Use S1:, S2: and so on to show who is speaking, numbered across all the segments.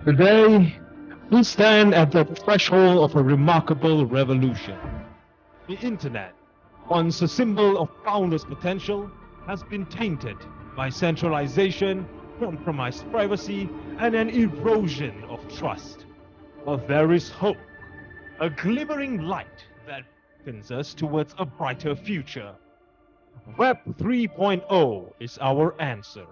S1: Today, we stand at the threshold of a remarkable revolution. The internet, once a symbol of boundless potential, has been tainted by centralization, compromised privacy, and an erosion of trust. But there is hope, a glimmering light that beckons us towards a brighter future. Web 3.0 is our answer.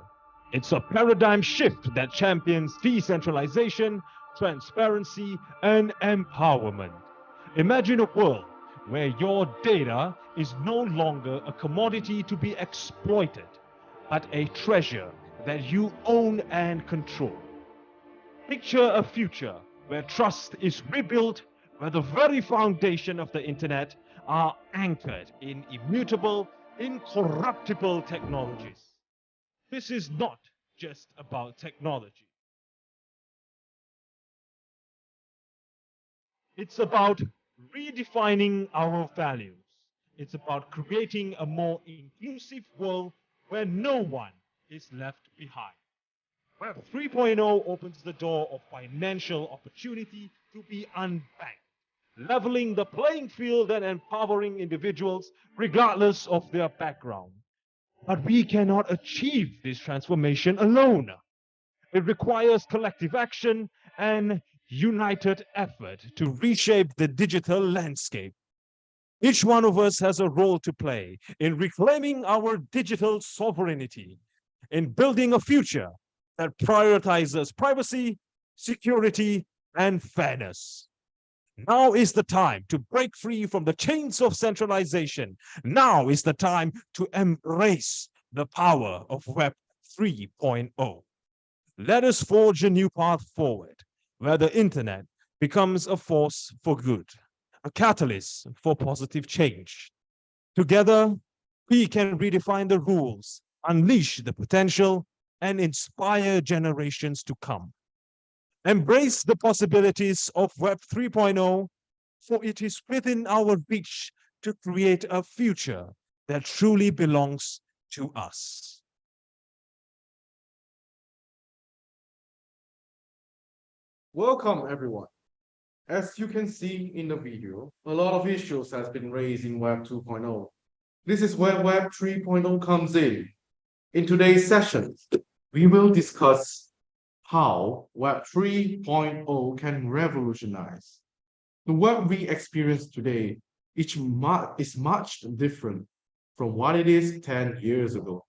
S1: It's a paradigm shift that champions decentralization, transparency, and empowerment. Imagine a world where your data is no longer a commodity to be exploited, but a treasure that you own and control. Picture a future where trust is rebuilt, where the very foundation of the internet are anchored in immutable, incorruptible technologies. This is not just about technology. It's about redefining our values. It's about creating a more inclusive world where no one is left behind. Web 3.0 opens the door of financial opportunity to be unbanked, leveling the playing field and empowering individuals regardless of their background. But we cannot achieve this transformation alone. It requires collective action and united effort to reshape the digital landscape. Each one of us has a role to play in reclaiming our digital sovereignty, in building a future that prioritizes privacy, security, and fairness. Now is the time to break free from the chains of centralization. Now is the time to embrace the power of Web 3.0. Let us forge a new path forward where the internet becomes a force for good, a catalyst for positive change. Together, we can redefine the rules, unleash the potential, and inspire generations to come. Embrace the possibilities of Web 3.0, for it is within our reach to create a future that truly belongs to us.
S2: Welcome everyone. As you can see in the video, a lot of issues has been raised in Web 2.0. This is where Web 3.0 comes in. In today's session, we will discuss how Web 3.0 can revolutionize. The web we experience today is much different from what it is 10 years ago.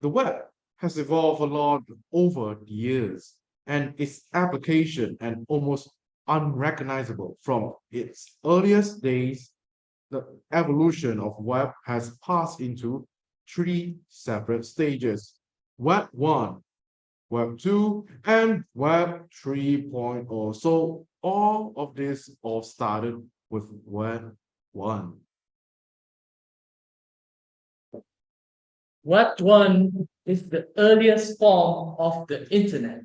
S2: The web has evolved a lot over the years, and its application and almost unrecognizable from its earliest days. The evolution of web has passed into three separate stages: Web 1, Web 2, and Web 3.0. So all of this all started with Web 1.
S3: Web 1 is the earliest form of the internet,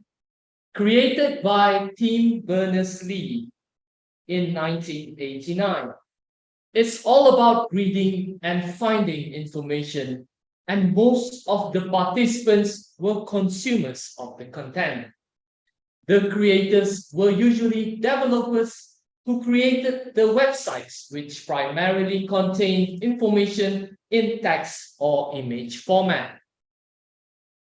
S3: created by Tim Berners-Lee in 1989. It's all about reading and finding information, and most of the participants were consumers of the content. The creators were usually developers who created the websites, which primarily contained information in text or image format.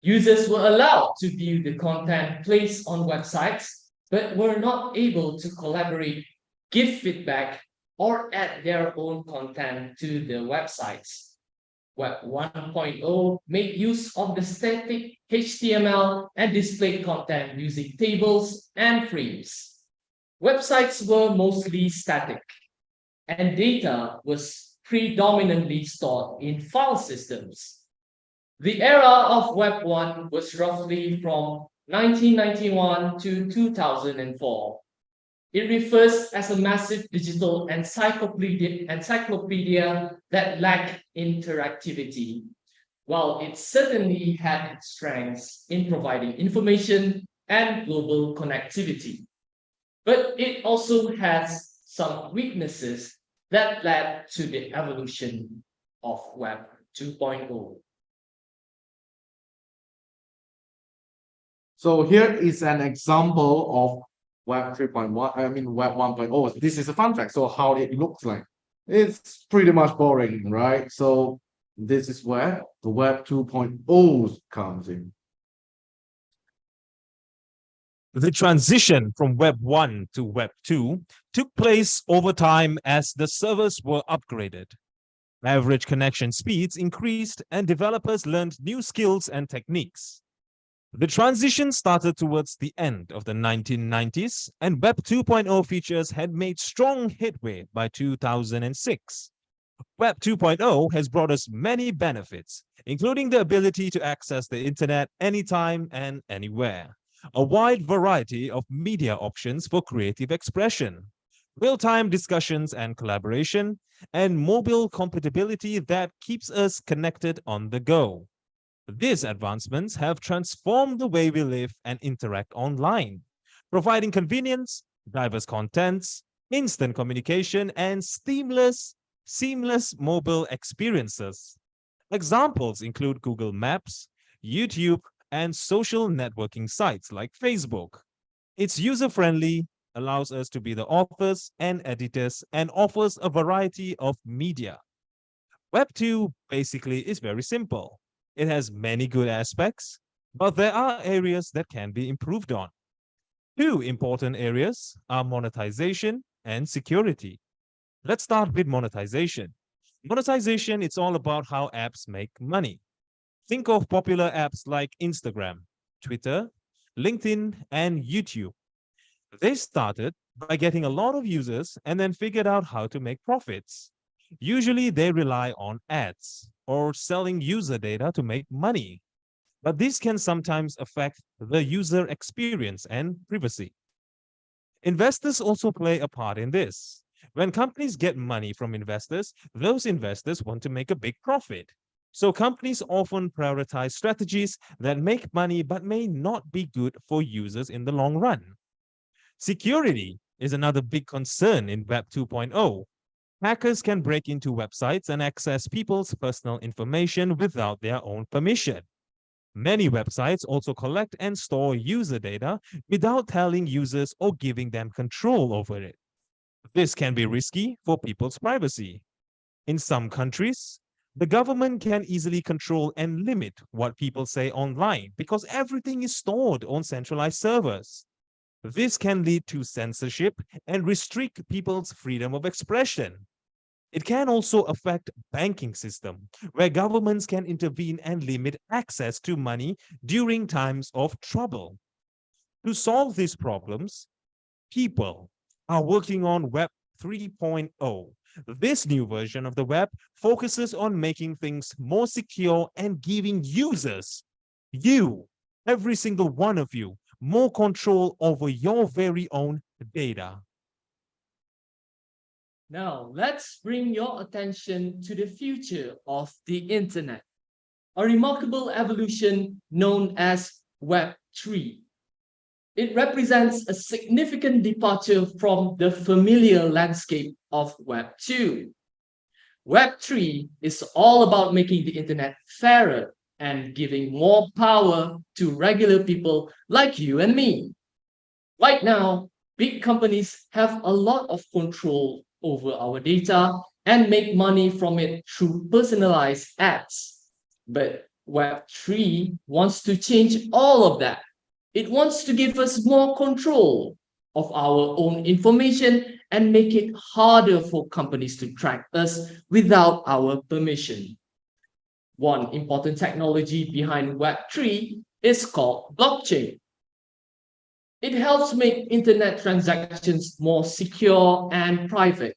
S3: Users were allowed to view the content placed on websites, but were not able to collaborate, give feedback, or add their own content to the websites. Web 1.0 made use of the static HTML and displayed content using tables and frames. Websites were mostly static, and data was predominantly stored in file systems. The era of Web 1 was roughly from 1991 to 2004. It refers as a massive digital encyclopedia that lacked interactivity. While it certainly had its strengths in providing information and global connectivity, but it also has some weaknesses that led to the evolution of Web 2.0.
S2: So here is an example of Web 3.1, I mean Web 1.0. This is a fun fact. So how it looks like. It's pretty much boring, right? So this is where the Web 2.0 comes in.
S1: The transition from Web 1 to Web 2 took place over time as the servers were upgraded. Average connection speeds increased and developers learned new skills and techniques. The transition started towards the end of the 1990s, and Web 2.0 features had made strong headway by 2006. Web 2.0 has brought us many benefits, including the ability to access the internet anytime and anywhere, a wide variety of media options for creative expression, real-time discussions and collaboration, and mobile compatibility that keeps us connected on the go. These advancements have transformed the way we live and interact online, providing convenience, diverse contents, instant communication, and seamless mobile experiences. Examples include Google Maps, YouTube, and social networking sites like Facebook. It's user-friendly, allows us to be the authors and editors, and offers a variety of media. Web 2 basically is very simple. It has many good aspects, but there are areas that can be improved on. Two important areas are monetization and security. Let's start with monetization. Monetization, it's all about how apps make money. Think of popular apps like Instagram, Twitter, LinkedIn, and YouTube. They started by getting a lot of users and then figured out how to make profits. Usually they rely on ads or selling user data to make money. But this can sometimes affect the user experience and privacy. Investors also play a part in this. When companies get money from investors, those investors want to make a big profit. So companies often prioritize strategies that make money but may not be good for users in the long run. Security is another big concern in Web 2.0. Hackers can break into websites and access people's personal information without their own permission. Many websites also collect and store user data without telling users or giving them control over it. This can be risky for people's privacy. In some countries, the government can easily control and limit what people say online because everything is stored on centralized servers. This can lead to censorship and restrict people's freedom of expression. It can also affect banking system, where governments can intervene and limit access to money during times of trouble. To solve these problems, people are working on Web 3.0. This new version of the web focuses on making things more secure and giving users, you, every single one of you, more control over your very own data.
S3: Now, let's bring your attention to the future of the internet, a remarkable evolution known as Web 3. It represents a significant departure from the familiar landscape of Web 2. Web 3 is all about making the internet fairer and giving more power to regular people like you and me. Right now, big companies have a lot of control over our data and make money from it through personalized ads. But Web3 wants to change all of that. It wants to give us more control of our own information and make it harder for companies to track us without our permission. One important technology behind Web3 is called blockchain. It helps make internet transactions more secure and private.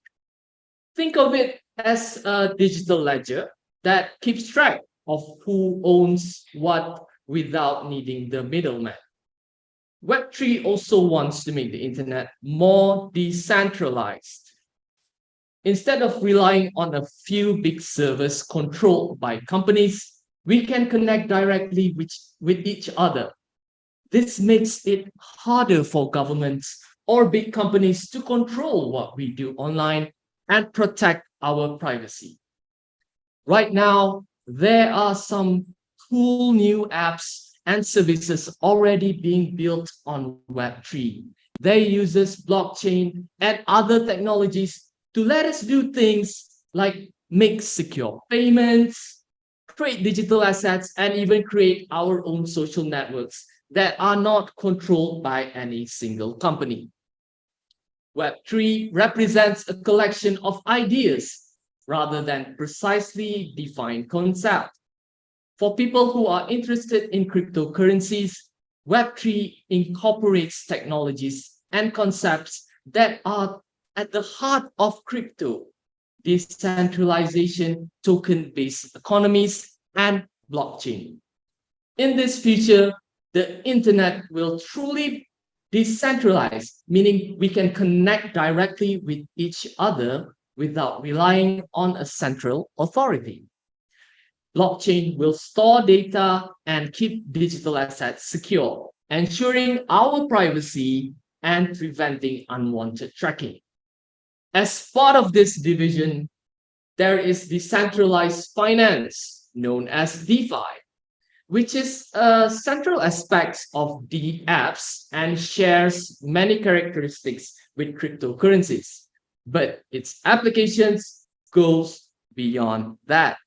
S3: Think of it as a digital ledger that keeps track of who owns what without needing the middleman. Web3 also wants to make the internet more decentralized. Instead of relying on a few big servers controlled by companies, we can connect directly with each other. This makes it harder for governments or big companies to control what we do online and protect our privacy. Right now, there are some cool new apps and services already being built on Web3. They uses blockchain and other technologies to let us do things like make secure payments, create digital assets, and even create our own social networks that are not controlled by any single company. Web3 represents a collection of ideas rather than precisely defined concepts. For people who are interested in cryptocurrencies, Web3 incorporates technologies and concepts that are at the heart of crypto: decentralization, token-based economies, and blockchain. In this future, the internet will truly decentralize, meaning we can connect directly with each other without relying on a central authority. Blockchain will store data and keep digital assets secure, ensuring our privacy and preventing unwanted tracking. As part of this division, there is decentralized finance, known as DeFi, which is a central aspect of the apps and shares many characteristics with cryptocurrencies, but its applications goes beyond that.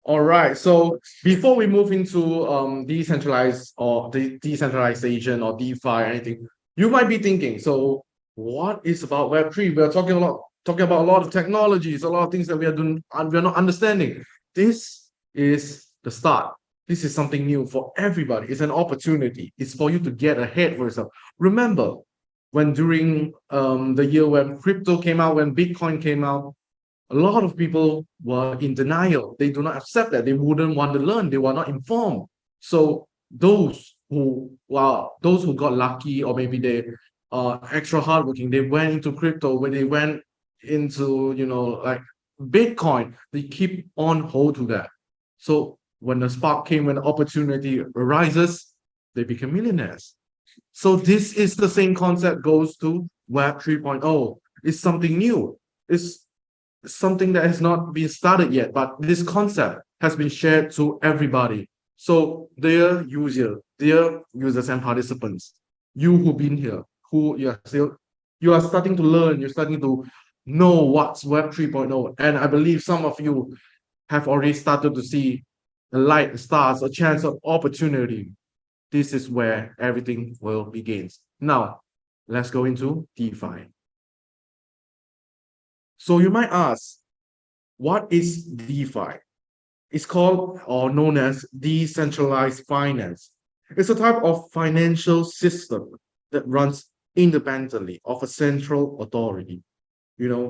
S2: All right. So before we move into decentralized or decentralization or DeFi or anything, you might be thinking, so what is about Web3? We are talking about a lot of technologies, a lot of things that we are doing and we are not understanding. This is the start. This is something new for everybody. It's an opportunity. It's for you to get ahead for yourself. Remember, when during the year when crypto came out, when Bitcoin came out, a lot of people were in denial. They do not accept that. They wouldn't want to learn. They were not informed. So those who got lucky, or maybe they are extra hardworking, they went into crypto. When they went into like Bitcoin, they keep on hold to that. So when the spark came, when the opportunity arises, they become millionaires. So this is the same concept goes to Web 3.0. It's something new. It's something that has not been started yet, but this concept has been shared to everybody. So dear users and participants, you who've been here, who you are starting to learn, you're starting to know what's Web 3.0. And I believe some of you have already started to see the light, the stars, a chance of opportunity. This is where everything will begin. Now, let's go into DeFi. So you might ask, what is DeFi? It's called or known as decentralized finance. It's a type of financial system that runs independently of a central authority,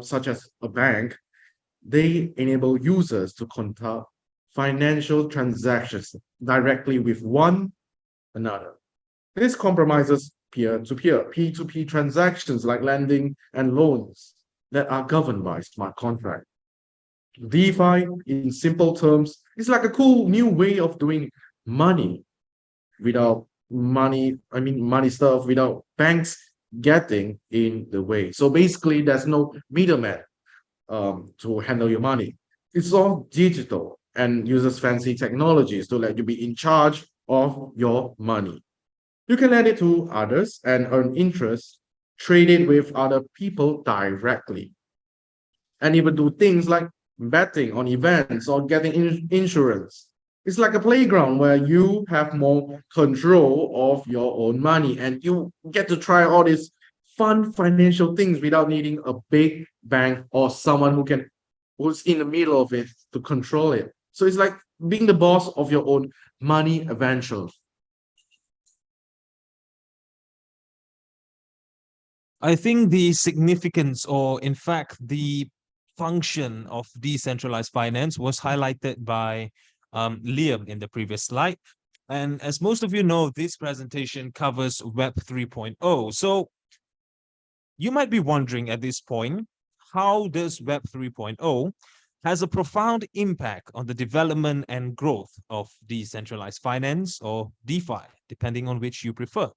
S2: such as a bank. They enable users to conduct financial transactions directly with one another. This compromises peer-to-peer, P2P transactions like lending and loans that are governed by smart contracts. DeFi, in simple terms, is like a cool new way of doing money without money stuff, without banks getting in the way. So basically, there's no middleman to handle your money. It's all digital and uses fancy technologies to let you be in charge of your money. You can lend it to others and earn interest, trade it with other people directly, and even do things like betting on events or getting insurance. It's like a playground where you have more control of your own money and you get to try all these fun financial things without needing a big bank or someone who's in the middle of it to control it. So it's like being the boss of your own money eventually.
S1: I think the significance, or in fact, the function of decentralized finance was highlighted by Liam in the previous slide. And as most of you know, this presentation covers Web 3.0. So you might be wondering at this point, how does Web 3.0 has a profound impact on the development and growth of decentralized finance, or DeFi, depending on which you prefer.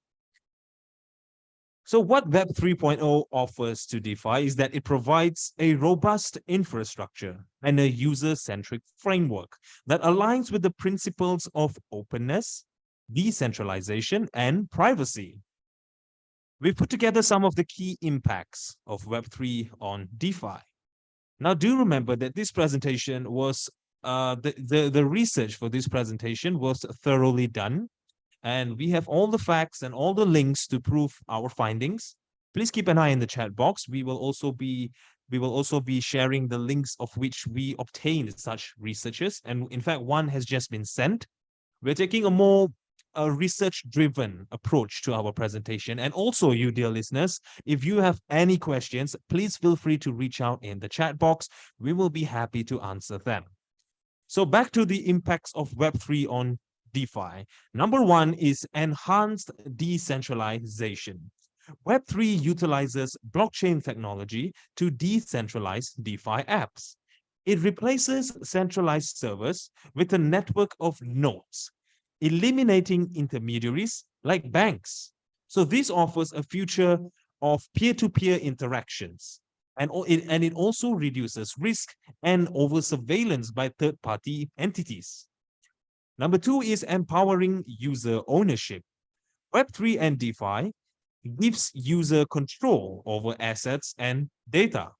S1: So what Web 3.0 offers to DeFi is that it provides a robust infrastructure and a user-centric framework that aligns with the principles of openness, decentralization, and privacy. We've put together some of the key impacts of Web3 on DeFi. Now, do remember that this presentation was, the research for this presentation was thoroughly done, and we have all the facts and all the links to prove our findings. Please keep an eye in the chat box. We will also be sharing the links of which we obtained such researches, and in fact, one has just been sent. We're taking a more research-driven approach to our presentation. And also, you dear listeners, if you have any questions, please feel free to reach out in the chat box. We will be happy to answer them. So back to the impacts of Web3 on DeFi. Number one is enhanced decentralization. Web3 utilizes blockchain technology to decentralize DeFi apps. It replaces centralized servers with a network of nodes, eliminating intermediaries like banks. So this offers a future of peer-to-peer interactions, and it also reduces risk and over surveillance by third-party entities. Number two is empowering user ownership. Web3 and DeFi gives user control over assets and data.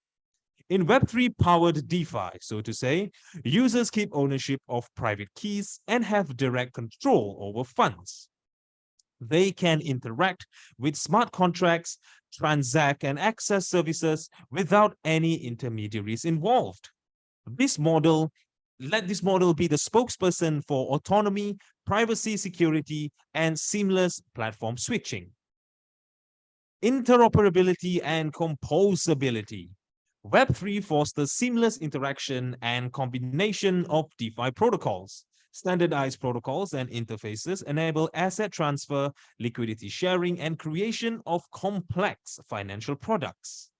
S1: In Web3 powered DeFi, so to say, users keep ownership of private keys and have direct control over funds. They can interact with smart contracts, transact, and access services without any intermediaries involved. Let this model be the spokesperson for autonomy, privacy, security, and seamless platform switching. Interoperability and composability. Web3 fosters seamless interaction and combination of DeFi protocols. Standardized protocols and interfaces enable asset transfer, liquidity sharing, and creation of complex financial products.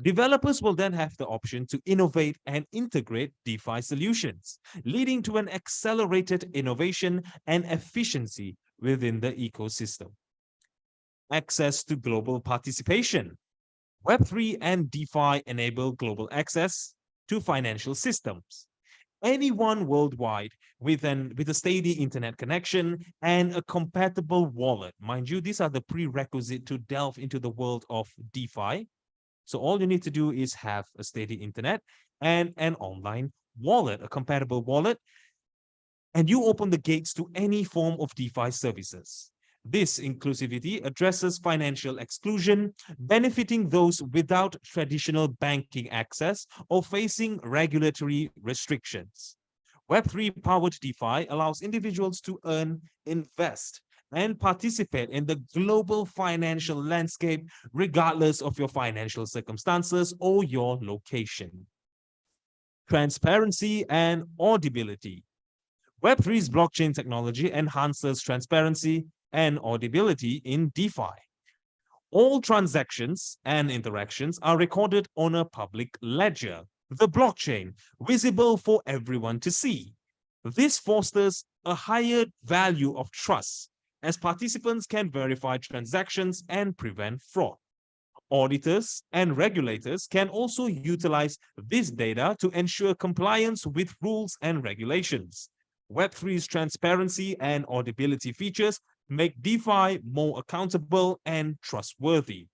S1: Developers will then have the option to innovate and integrate DeFi solutions, leading to an accelerated innovation and efficiency within the ecosystem. Access to global participation. Web3 and DeFi enable global access to financial systems. Anyone worldwide with a steady internet connection and a compatible wallet. Mind you, these are the prerequisite to delve into the world of DeFi. So all you need to do is have a steady internet and an online wallet, a compatible wallet, and you open the gates to any form of DeFi services. This inclusivity addresses financial exclusion, benefiting those without traditional banking access or facing regulatory restrictions. Web3 powered DeFi allows individuals to earn, invest, and participate in the global financial landscape, regardless of your financial circumstances or your location. Transparency and audibility. Web3's blockchain technology enhances transparency and audibility in DeFi. All transactions and interactions are recorded on a public ledger, the blockchain, visible for everyone to see. This fosters a higher value of trust, as participants can verify transactions and prevent fraud. Auditors and regulators can also utilize this data to ensure compliance with rules and regulations. Web3's transparency and audibility features make DeFi more accountable and trustworthy.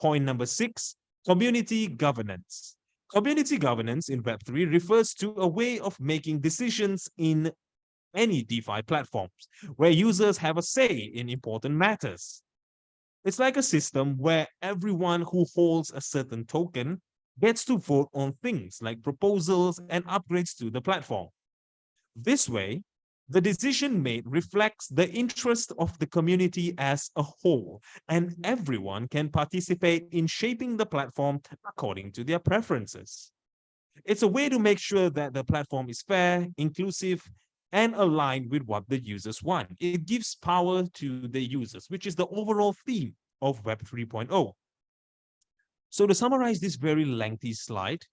S1: Point number 6, community governance. Community governance in Web3 refers to a way of making decisions in any DeFi platforms where users have a say in important matters. It's like a system where everyone who holds a certain token gets to vote on things like proposals and upgrades to the platform. This way, the decision made reflects the interest of the community as a whole, and everyone can participate in shaping the platform according to their preferences. It's a way to make sure that the platform is fair, inclusive, and aligned with what the users want. It gives power to the users, which is the overall theme of Web 3.0. So to summarize this very lengthy slide,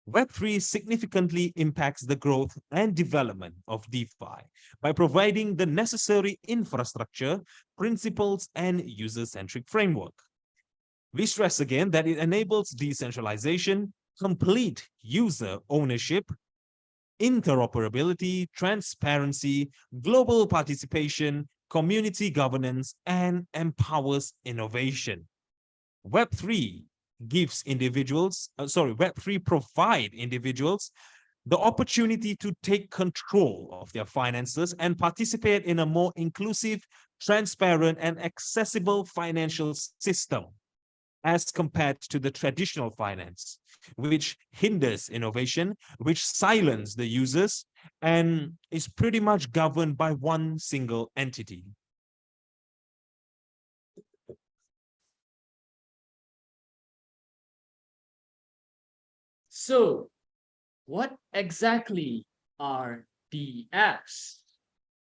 S1: Web3 significantly impacts the growth and development of DeFi by providing the necessary infrastructure, principles, and user-centric framework. We stress again that it enables decentralization, complete user ownership, interoperability, transparency, global participation, community governance, and empowers innovation. Web3 Web3 provide individuals the opportunity to take control of their finances and participate in a more inclusive, transparent, and accessible financial system as compared to the traditional finance, which hinders innovation, which silences the users, and is pretty much governed by one single entity.
S3: So, what exactly are DApps?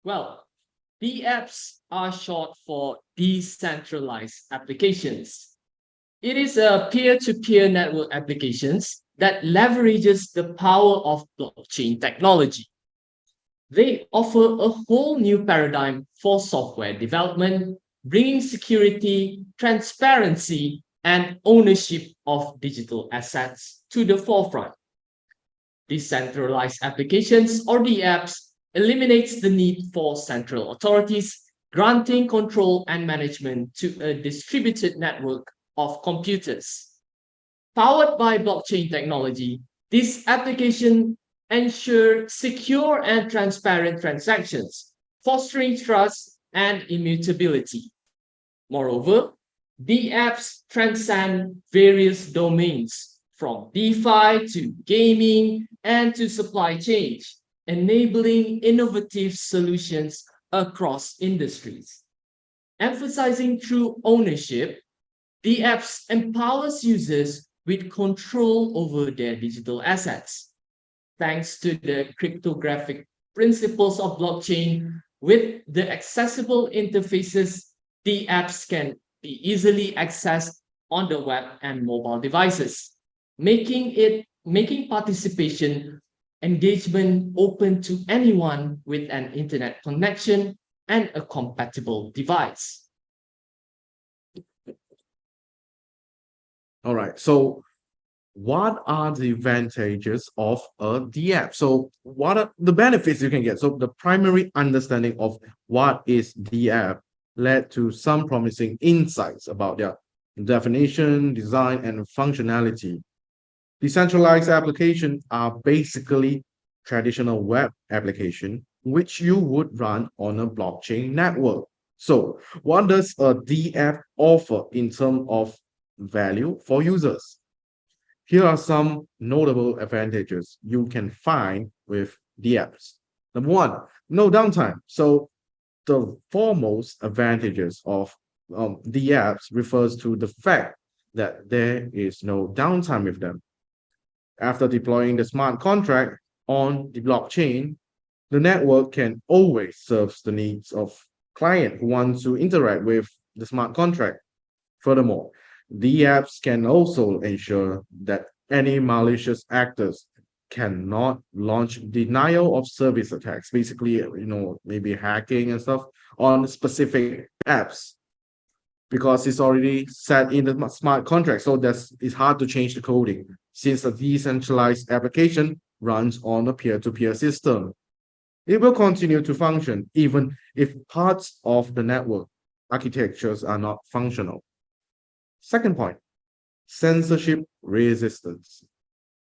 S3: Well, DApps are short for decentralized applications. It is a peer-to-peer network applications that leverages the power of blockchain technology. They offer a whole new paradigm for software development, bringing security, transparency, and ownership of digital assets to the forefront. Decentralized applications or DApps eliminates the need for central authorities, granting control and management to a distributed network of computers. Powered by blockchain technology, this application ensure secure and transparent transactions, fostering trust and immutability. Moreover, the apps transcend various domains, from DeFi to gaming and to supply chain, enabling innovative solutions across industries. Emphasizing true ownership, the apps empowers users with control over their digital assets. Thanks to the cryptographic principles of blockchain, with the accessible interfaces, the apps can be easily accessed on the web and mobile devices, making participation engagement open to anyone with an internet connection and a compatible device.
S2: All right. So what are the advantages of a DApp? So what are the benefits you can get? So the primary understanding of what is DApp led to some promising insights about their definition, design, and functionality. Decentralized applications are basically traditional web application which you would run on a blockchain network. So what does a DApp offer in terms of value for users? Here are some notable advantages you can find with DApps. Number one, no downtime. So the foremost advantages of DApps refers to the fact that there is no downtime with them. After deploying the smart contract on the blockchain, the network can always serve the needs of client who wants to interact with the smart contract. Furthermore, the apps can also ensure that any malicious actors cannot launch denial of service attacks, basically, maybe hacking and stuff on specific apps because it's already set in the smart contract. So it's hard to change the coding since a decentralized application runs on a peer-to-peer system. It will continue to function even if parts of the network architectures are not functional. Second point, censorship resistance.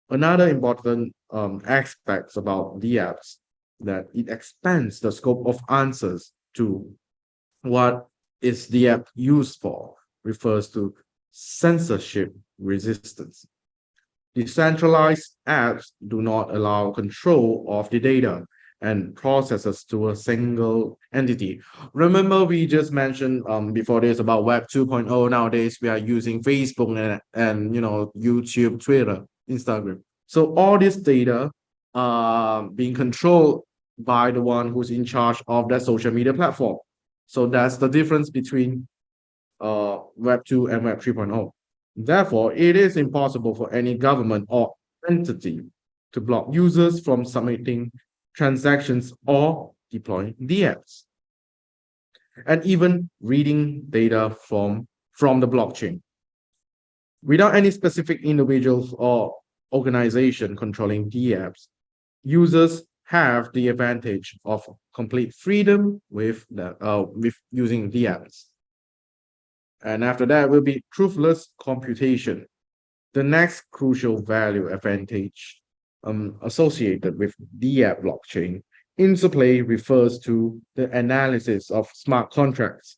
S2: Another important aspect about the apps that it expands the scope of answers to what is the app used for, refers to censorship resistance. Decentralized apps do not allow control of the data and processes to a single entity. Remember, we just mentioned before this about Web 2.0. Nowadays, we are using Facebook and YouTube, Twitter, Instagram. So all this data being controlled by the one who's in charge of that social media platform. So that's the difference between Web 2 and Web 3.0. Therefore, it is impossible for any government or entity to block users from submitting transactions or deploying DApps, and even reading data from the blockchain. Without any specific individuals or organization controlling DApps, users have the advantage of complete freedom with using DApps. And after that will be truthless computation. The next crucial value advantage associated with DApp blockchain interplay refers to the analysis of smart contracts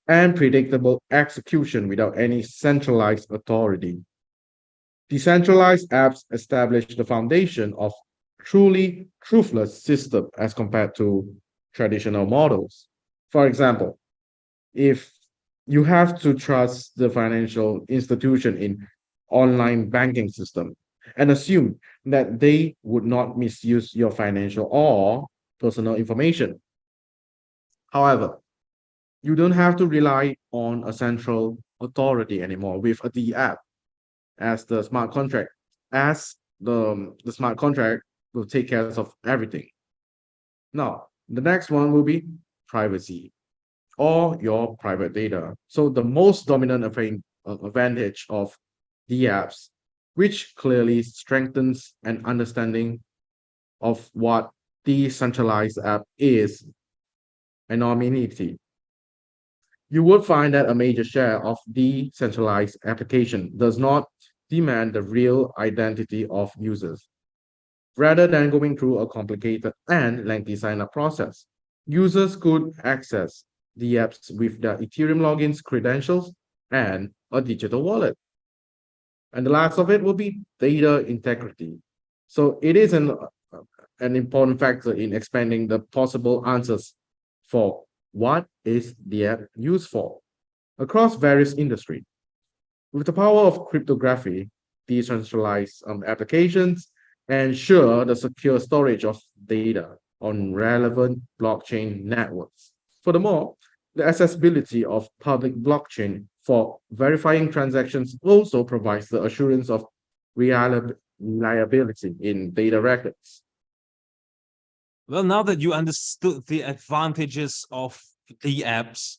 S2: and predictable execution without any centralized authority. Decentralized apps establish the foundation of truly truthless system as compared to traditional models. For example, if you have to trust the financial institution in online banking system and assume that they would not misuse your financial or personal information. However, you don't have to rely on a central authority anymore with the app as the smart contract, as the smart contract will take care of everything. Now, the next one will be privacy or your private data. So the most dominant advantage of the apps, which clearly strengthens an understanding of what decentralized app is, anonymity. You would find that a major share of decentralized application does not demand the real identity of users. Rather than going through a complicated and lengthy sign-up process, users could access the apps with their Ethereum logins, credentials, and a digital wallet. And the last of it will be data integrity. So it is an important factor in expanding the possible answers for what is the app used for across various industries. With the power of cryptography, decentralized applications ensure the secure storage of data on relevant blockchain networks. Furthermore, the accessibility of public blockchain for verifying transactions also provides the assurance of reliability in data records.
S1: Well, now that you understood the advantages of the apps,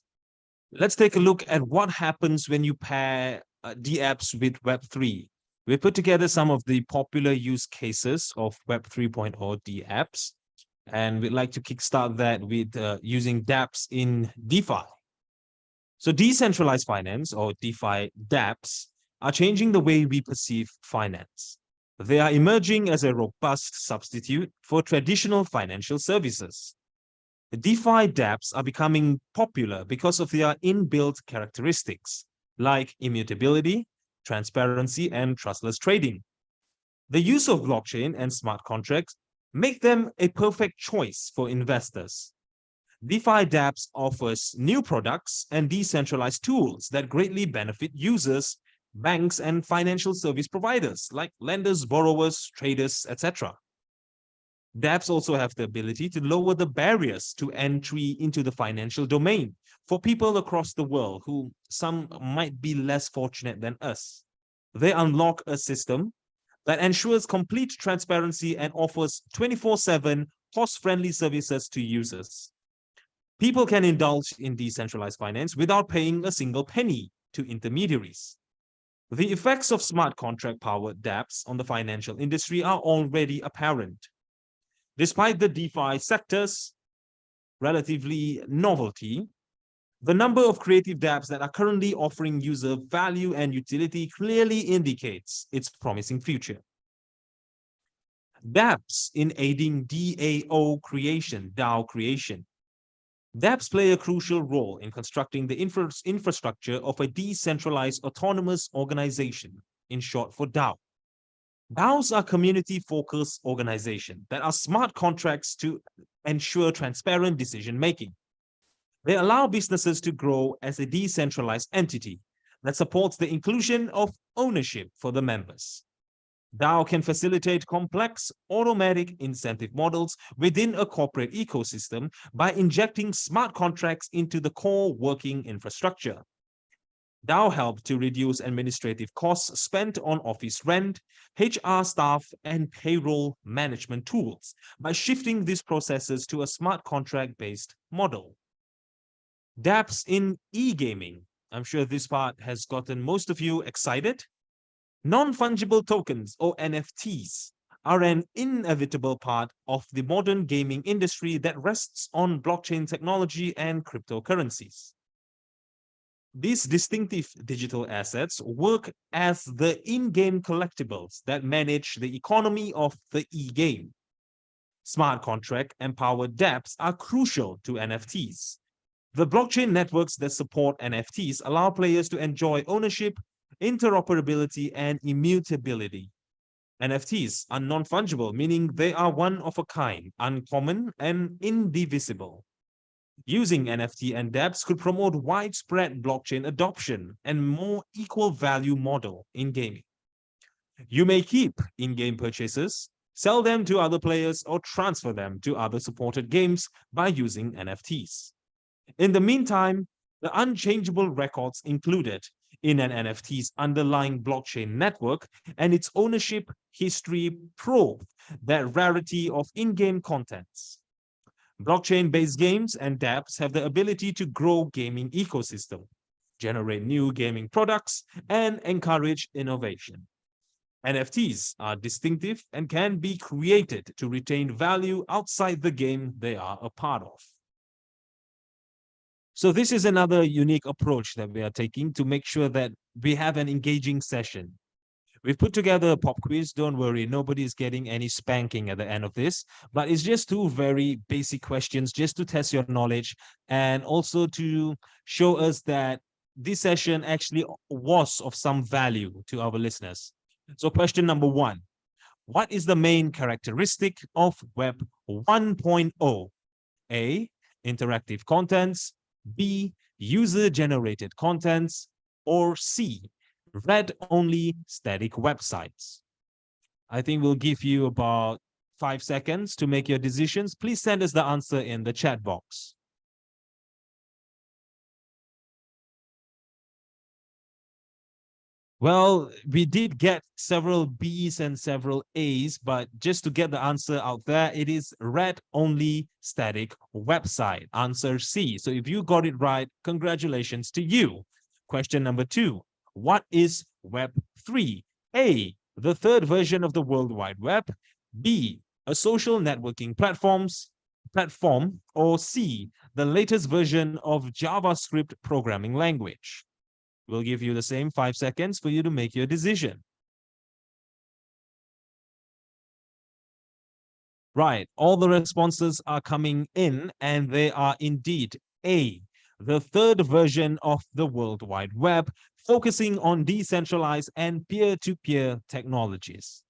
S1: let's take a look at what happens when you pair the apps with Web3. We put together some of the popular use cases of Web 3.0 D apps, and we'd like to kickstart that with using dApps in DeFi. So decentralized finance, or DeFi dApps, are changing the way we perceive finance. They are emerging as a robust substitute for traditional financial services. The DeFi dApps are becoming popular because of their inbuilt characteristics, like immutability, transparency, and trustless trading. The use of blockchain and smart contracts make them a perfect choice for investors. DeFi dApps offers new products and decentralized tools that greatly benefit users, banks, and financial service providers like lenders, borrowers, traders, etc. dApps also have the ability to lower the barriers to entry into the financial domain for people across the world who some might be less fortunate than us. They unlock a system that ensures complete transparency and offers 24/7 cost-friendly services to users. People can indulge in decentralized finance without paying a single penny to intermediaries. The effects of smart contract-powered dApps on the financial industry are already apparent. Despite the DeFi sector's relatively novelty, the number of creative dApps that are currently offering user value and utility clearly indicates its promising future. dApps in aiding DAO creation. dApps play a crucial role in constructing the infrastructure of a decentralized autonomous organization, in short for DAO. DAOs are community-focused organizations that are smart contracts to ensure transparent decision-making. They allow businesses to grow as a decentralized entity that supports the inclusion of ownership for the members. DAO can facilitate complex automatic incentive models within a corporate ecosystem by injecting smart contracts into the core working infrastructure.
S4: DAO help to reduce administrative costs spent on office rent, HR staff, and payroll management tools by shifting these processes to a smart contract-based model. dApps in e-gaming. I'm sure this part has gotten most of you excited. Non-fungible tokens, or NFTs, are an inevitable part of the modern gaming industry that rests on blockchain technology and cryptocurrencies. These distinctive digital assets work as the in-game collectibles that manage the economy of the e-game. Smart contract-empowered dApps are crucial to NFTs. The blockchain networks that support NFTs allow players to enjoy ownership, interoperability, and immutability. NFTs are non-fungible, meaning they are one of a kind, uncommon, and indivisible. Using NFT and dApps could promote widespread blockchain adoption and more equal value model in gaming. You may keep in-game purchases, sell them to other players, or transfer them to other supported games by using NFTs. In the meantime, the unchangeable records included in an NFT's underlying blockchain network and its ownership history prove that rarity of in-game contents. Blockchain-based games and dApps have the ability to grow gaming ecosystem, generate new gaming products, and encourage innovation. NFTs are distinctive and can be created to retain value outside the game they are a part of. So this is another unique approach that we are taking to make sure that we have an engaging session. We've put together a pop quiz. Don't worry, nobody's getting any spanking at the end of this, but it's just two very basic questions just to test your knowledge and also to show us that this session actually was of some value to our listeners. So question number 1, what is the main characteristic of Web 1.0? A, interactive contents, B, user-generated contents, or C, read-only static websites? I think we'll give you about 5 seconds to make your decisions. Please send us the answer in the chat box. Well, we did get several B's and several A's, but just to get the answer out there, it is read-only static website. Answer C. So if you got it right, congratulations to you. Question number 2. What is Web 3? A, the third version of the World Wide Web. B, a social networking platform. Or C, the latest version of JavaScript programming language. We'll give you the same 5 seconds for you to make your decision. Right, all the responses are coming in, and they are indeed A, the third version of the World Wide Web, focusing on decentralized and peer-to-peer technologies.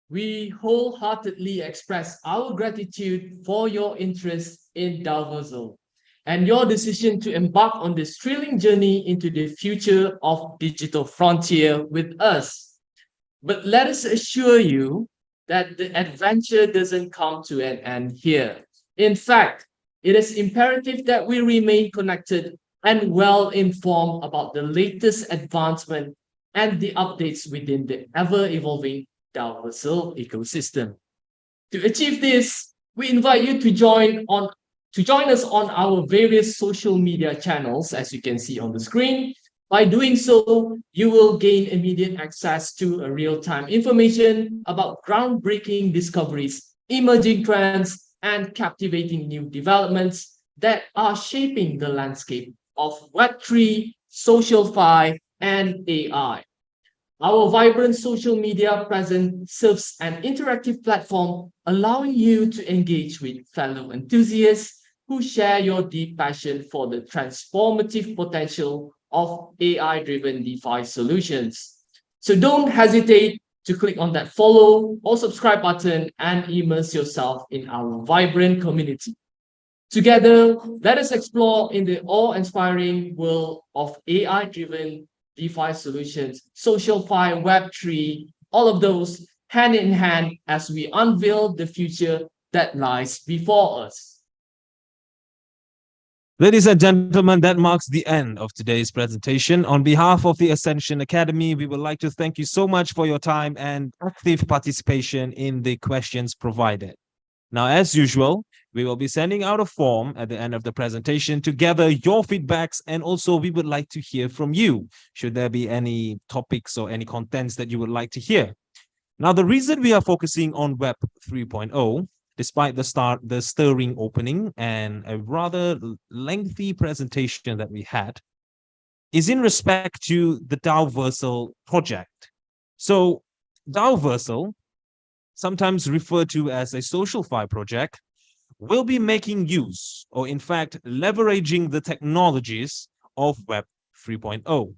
S3: We wholeheartedly express our gratitude for your interest in Dalversal and your decision to embark on this thrilling journey into the future of digital frontier with us. But let us assure you that the adventure doesn't come to an end here. In fact, it is imperative that we remain connected and well informed about the latest advancement and the updates within the ever-evolving Dalversal ecosystem. To achieve this, we invite you to join us on our various social media channels, as you can see on the screen. By doing so, you will gain immediate access to real-time information about groundbreaking discoveries, emerging trends, and captivating new developments that are shaping the landscape of Web3, social fi, and AI. Our vibrant social media presence serves an interactive platform, allowing you to engage with fellow enthusiasts who share your deep passion for the transformative potential of AI-driven DeFi solutions. So don't hesitate to click on that follow or subscribe button and immerse yourself in our vibrant community. Together, let us explore in the awe-inspiring world of AI-driven DeFi solutions, social fi, Web3, all of those hand in hand as we unveil the future that lies before us.
S4: Ladies and gentlemen, that marks the end of today's presentation. On behalf of the Ascension Academy, we would like to thank you so much for your time and active participation in the questions provided. Now, as usual, we will be sending out a form at the end of the presentation to gather your feedbacks, and also we would like to hear from you, should there be any topics or any contents that you would like to hear. Now, the reason we are focusing on Web 3.0, despite the stirring opening and a rather lengthy presentation that we had, is in respect to the DAO project. So DAO, sometimes referred to as a SocialFi project, will be making use, or in fact, leveraging the technologies of Web 3.0.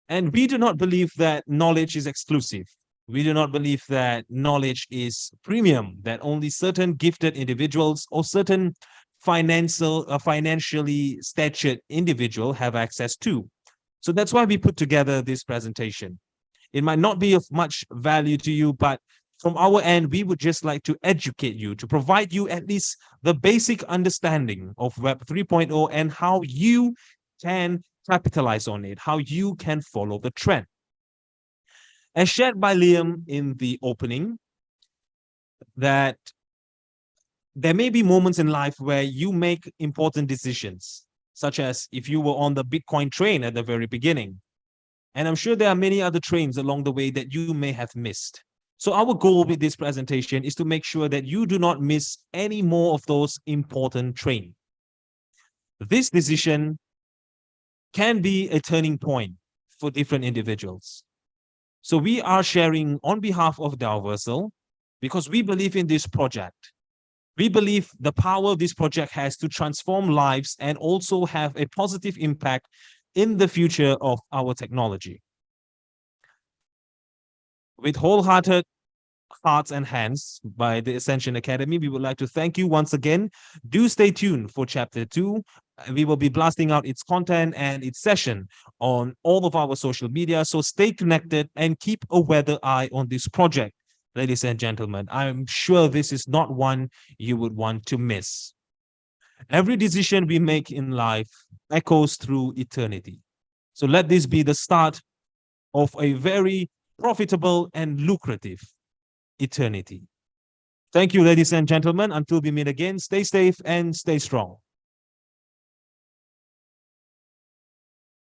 S4: And we do not believe that knowledge is exclusive. We do not believe that knowledge is premium, that only certain gifted individuals or certain financially statured individual have access to. So that's why we put together this presentation. It might not be of much value to you, but from our end, we would just like to educate you, to provide you at least the basic understanding of Web 3.0 and how you can capitalize on it, how you can follow the trend. As shared by Liam in the opening, that there may be moments in life where you make important decisions, such as if you were on the Bitcoin train at the very beginning. And I'm sure there are many other trains along the way that you may have missed. So our goal with this presentation is to make sure that you do not miss any more of those important trains. This decision can be a turning point for different individuals. So we are sharing on behalf of DAO because we believe in this project. We believe the power this project has to transform lives and also have a positive impact in the future of our technology. With wholehearted hearts and hands by the Ascension Academy, we would like to thank you once again. Do stay tuned for Chapter 2. We will be blasting out its content and its session on all of our social media. So stay connected and keep a weather eye on this project. Ladies and gentlemen, I'm sure this is not one you would want to miss. Every decision we make in life echoes through eternity. So let this be the start of a very profitable and lucrative eternity. Thank you, ladies and gentlemen. Until we meet again, stay safe and stay strong.